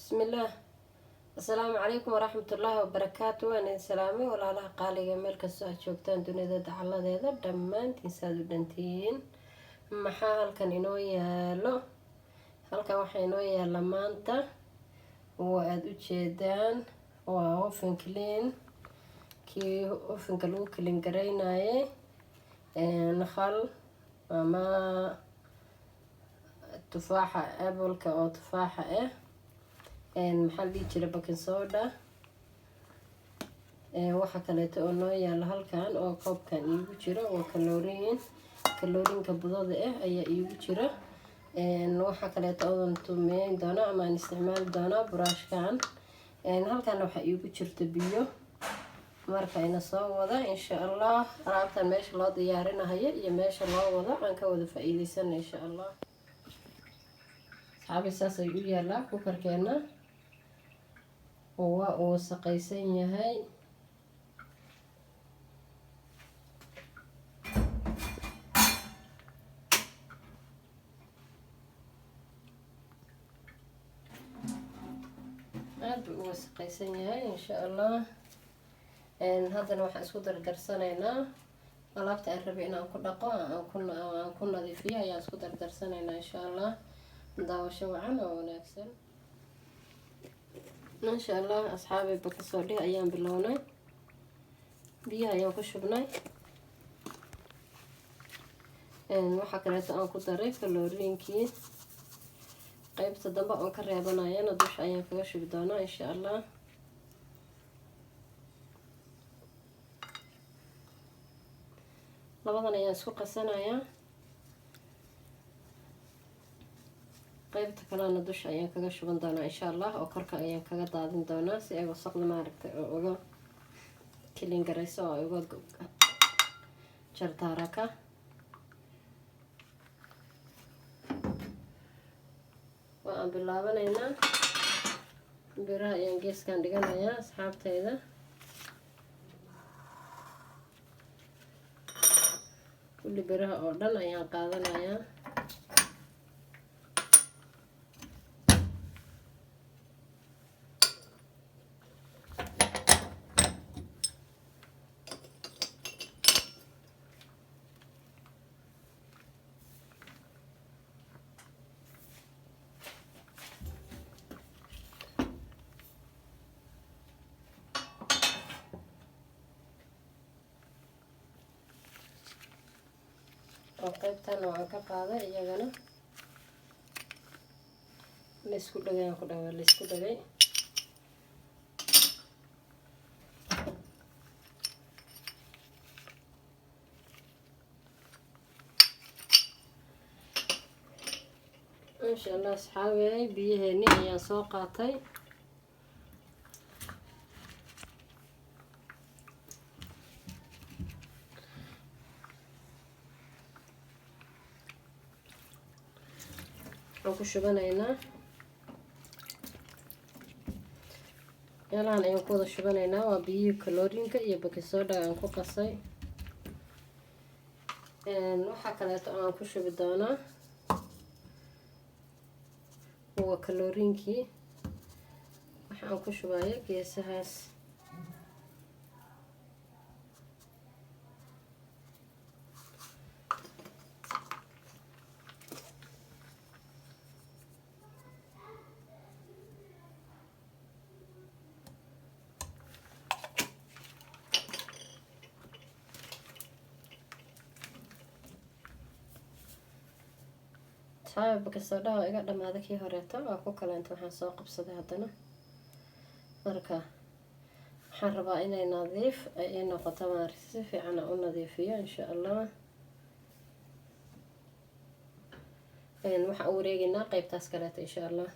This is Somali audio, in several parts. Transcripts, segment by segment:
بسم الله. السلام عليكم ورحمة الله وبركاته. أنا سلامي ولا لها قالي ميل كسو joogtaan dunida dacaladeeda dhammaantiin saad u dhantiin. maxaa halkan inoo yaalo? halkan waxaa inoo yaala maanta oo aad u jeedaan waa oven clean kii ovenka lagu clean gareynaayay nakhal ama tufaaxa apple-ka oo tufaaxa maxaa la dhihi jiray baking soda. waxa kaleeto oo noo yaala halkan oo koobkan iigu jiro oo kaloriinka budada ayaa iigu jira. waxa kaleeto oo tumeyn doona ama aan isticmaali doona brushkan. halkan waxa iigu jirta biyo marka ina soo wada insha Allah. alaabtan meesha loo diyaarinayo iyo meesha loo wado aan ka wada faa'iideysano insha Allah. saxaabi saas ay u yaalaa kukarkeena oo uu wasaqaysan yahay. aad buu u wasaqaysan yahay insha Allah. haddana waxaan isku dardarsanaynaa alaabta aan rabay inaan ku dhaqo aan ku nadiifiyo ayaan isku dardarsanaynaa insha Allah. daawasho wacan oo wanaagsan insha Allah. asxaabi baking soda ayaan bilownay. biyaha ayaan ku shubnay. waxa kaleeto aan ku daray kaloriinkii. qaybta dambe oon ka reebanayana dusha ayaan kaga shubi doonaa insha Allah. labadan ayaan isku qasanayaa. qaybta kalena dusha ayaan kaga shuban doonaa insha Allah oo korka ayaan kaga daadin doonaa si ay wasaqda maaragtay oo uga clean gareyso oo uga jartaaraka. waan bilaabanaynaa. biraha ayaan geeskan dhiganayaa asxaabteyda. kulli biraha oo dhan ayaan qaadanayaa. oo qaybtan waan ka qaaday iyagana la isku dhagay la isku dhagay. insha Allah asxaabay biyaheeni ayaan soo qaatay. ku shubanaynaa meelahan ayaan ku wada shubanaynaa. waa biyihii kaloriinka iyo baking soda aan ku qasay. waxa kaleeto aan ku shubi doonaa waa kaloriinkii. waxaan ku shubaya geesahaas. baking soda oo iga dhamaaday kii horeeto waa ku kaleento waxaan soo qabsaday haddana. marka waxaan rabaa inay nadiif ay noqoto maaragtay si fiican u nadiifiyo insha Allah. waxaan u wareegaynaa qaybtaas kaleeto insha Allah.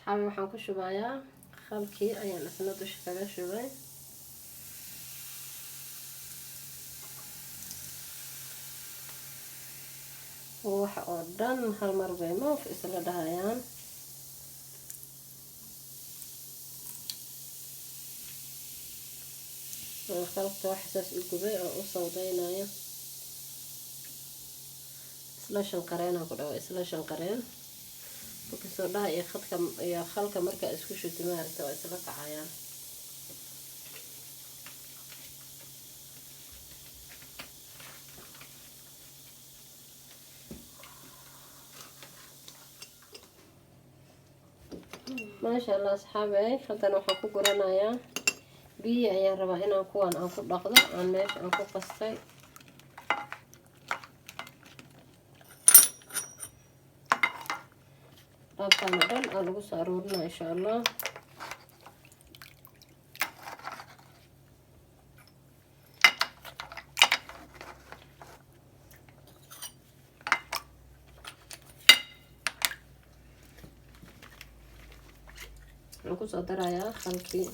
asxaabi waxaan ku shubayaa khalkii ayaan isna dusha kaga shubay. waxa oo dhan hal mar bay moof isla dhahayaan. khalka waxaas u gubay oo u sawdaynayo isla shanqareen ku dhaw isla shanqareen soo dhaha iyo khadka iyo khalka marka isku shubto maaragtay waa isla kacayaan. maasha Allah asxaabay, haddana waxaan ku guranayaa biyo ayaan rabaa inaan kuwan aan ku dhaqdo aan meesha aan ku qastay. qaabkan oo dhan aan lagu soo aruurinaa insha Allah. waxaan kusoo darayaa khalkii.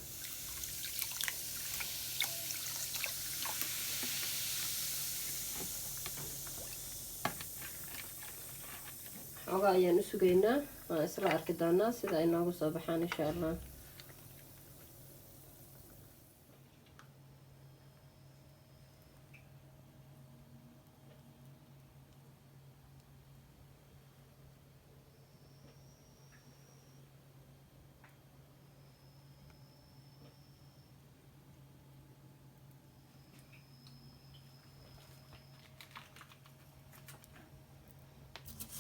xoogaa ayaan u sugaynaa, waan isla arki doonaa sida ay noogu soo baxaan insha Allah.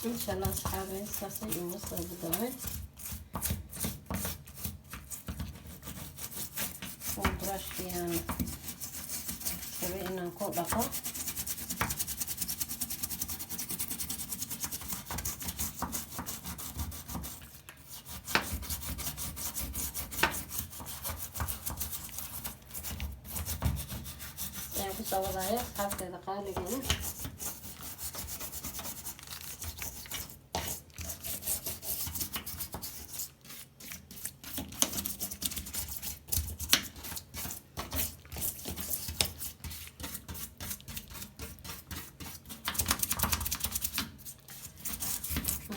إن شاء الله أصحابي صاصي ومصر بداية وبرش يعني سوينا نكون دقة يعني بس وضعيه حتى دقائق هنا.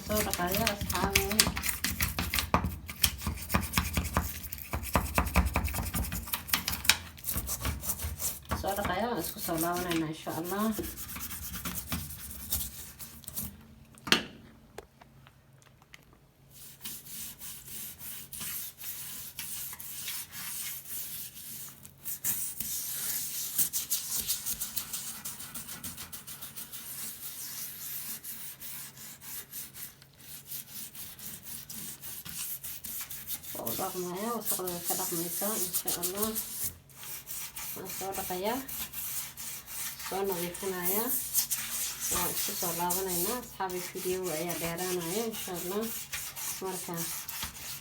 soo dhaqaya asxaabi soo dhaqaya waan isku soo laabanayna insha Allah. dhaqmaya wasaqda ka dhaqmaysa insha Allah. waan soo dhaqaya soo nadiifinaya waan isku soo laabanayna asxaabi. video ayaa dheeraanaya insha Allah. marka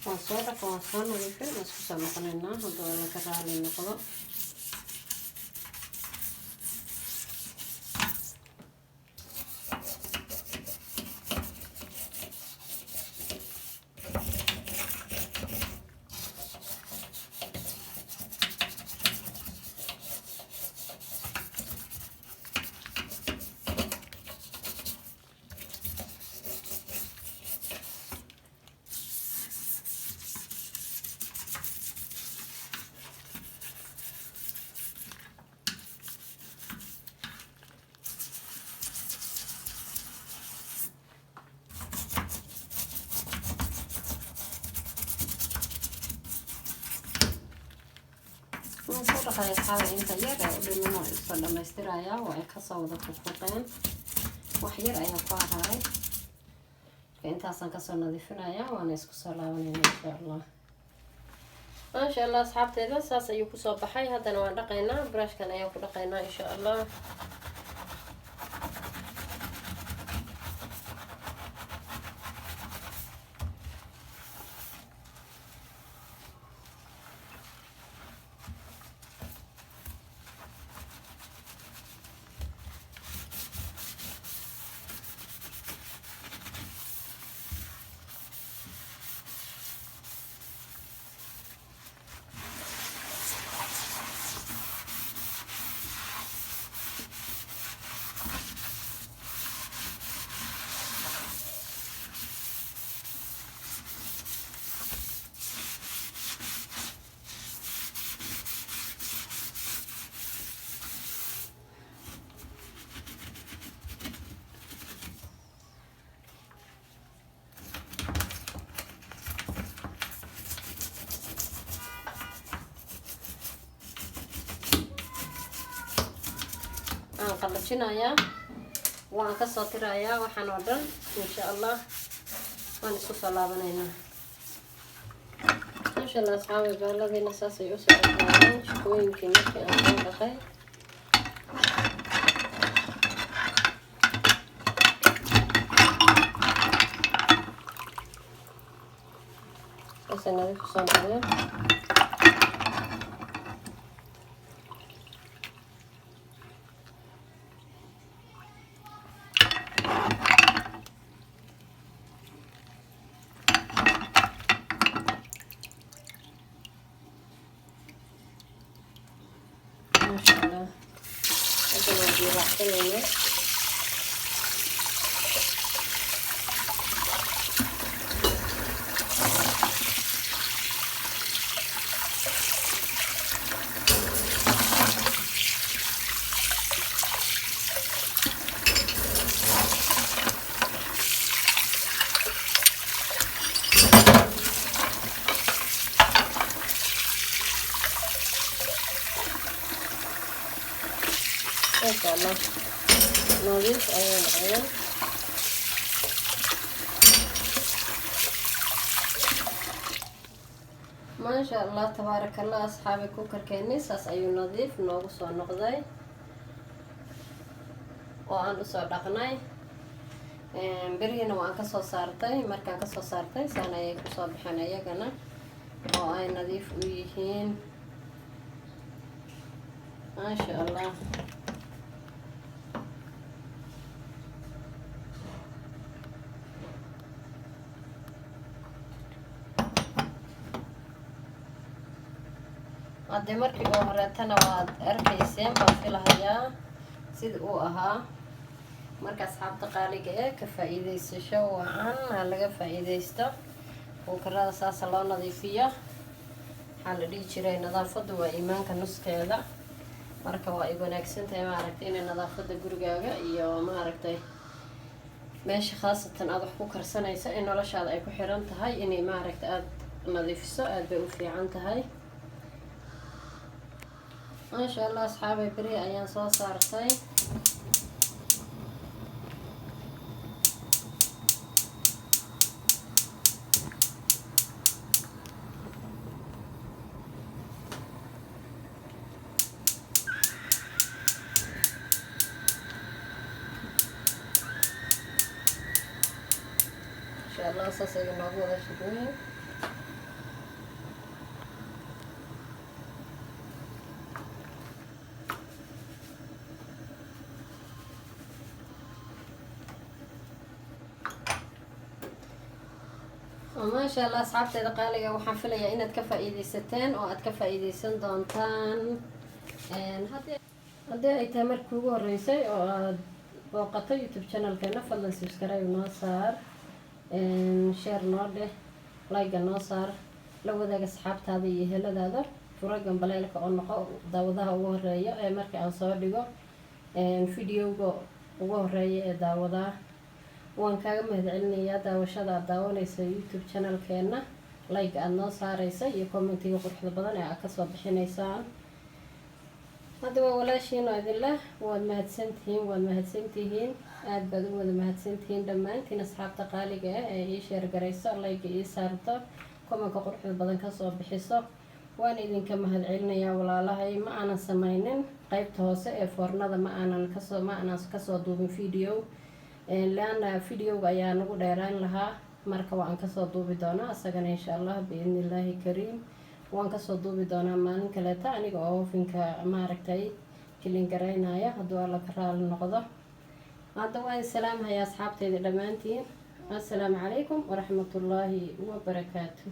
waan soo dhaqo waan soo nadiifin waan isku soo noqonayna haddii laga raali noqdo. soo dhaqaya asxaabi inta yar ee dhiman waa isoo dhamaystirayaa. waa ay kasoo wada fuqfuqeen wax yar ayaa ku haray intaasaan kasoo nadiifinayaa waana isku soo laabanayna insha Allah. maasha Allah asxaabteeda saas ayuu kusoo baxay. haddana waan dhaqaynaa brushkan ayaan ku dhaqaynaa insha Allah. qalajinayaa waan ka soo tirayaa waxaan oo dhan insha Allah waan isku soo laabanaynaa. Masha Allah asxaabi baaladina saas ay u socdaan shaqooyinkii markii aan soo dhaqay أنا أضيف صابون ما شاء الله هذا اللي راح تسويه ما شاء الله نضيف عين ما شاء الله تبارك الله أصحابي كوكر كيني ساس أيو نضيف نوغو سو نقضي وأن أسو دقناي برينا وأن كسو سارتي مركان كسو سارتي سانا يكسو بحانا يقنا وأي نضيف ويهين ما شاء الله هذا مركي وهرتنا واد أركيسين بفيلها سيد أوها مركز أصحاب تقاليد كفائدة الشو عن على فائدة استا وكرر أساس الله نظيفية حال ريشري نظافة وإيمان كنص كذا مركب وإيجون أكسنت ما عرفتين نظافة جرجاجة إياه ما عرفتي ماشي خاصة أضح كوكر سنة يسأل إنه ليش هذا يكون حرمت هاي إني ما عرفت أد نظيف السؤال بوفي عنت هاي ما شاء الله أصحابي بري أيام صارتي إن شاء الله أساسا موجودة شدوين ما شاء الله أصحابتي دقالية وحن فيليا إنad ka faa'iideysateen oo aad ka faa'iideysan doontaan haddii ay tahay markii ugu horeysay oo aad booqato YouTube channelkeena fadlan subscribe noo saar share noo dheh like noo saar la wadaag asxaabtaada iyo eheladaada furo gambaleelka oo noqo daawadaha ugu horeeya ee markii aan soo dhigo videoga ugu horeeya ee daawadaha waan kaaga mahadcelinayaa daawashada aad daawanaysa YouTube channelkeena like aad noo saaraysa iyo commentiga quruxda badan ee aad ka soo bixinaysaan hadda waa walaashiin oo idin leh waad mahadsantihiin aad baad u wada mahadsantihiin dhammaantiin asxaabta qaaliga ah ee ii share garayso like ii saarto commentka quruxda badan ka soo bixiso waan idinka mahadcelinayaa walaalahay ma aanan samaynin qaybta hoose ee foornada ma aanan kasoo duubin video laana videoga ayaa nagu dheeraan lahaa marka waan kasoo duubi doonaa asagana insha Allah biidnillaahi kariim waan kasoo duubi doonaa maalin kaleeta aniga oo ofinka maaragtay kilin garaynaya hadduu alla ka raali noqdo hadda waan salaam hayaa asxaabtayda dhammaantiin assalaamu calaykum waraxmatullaahi wabarakaatuh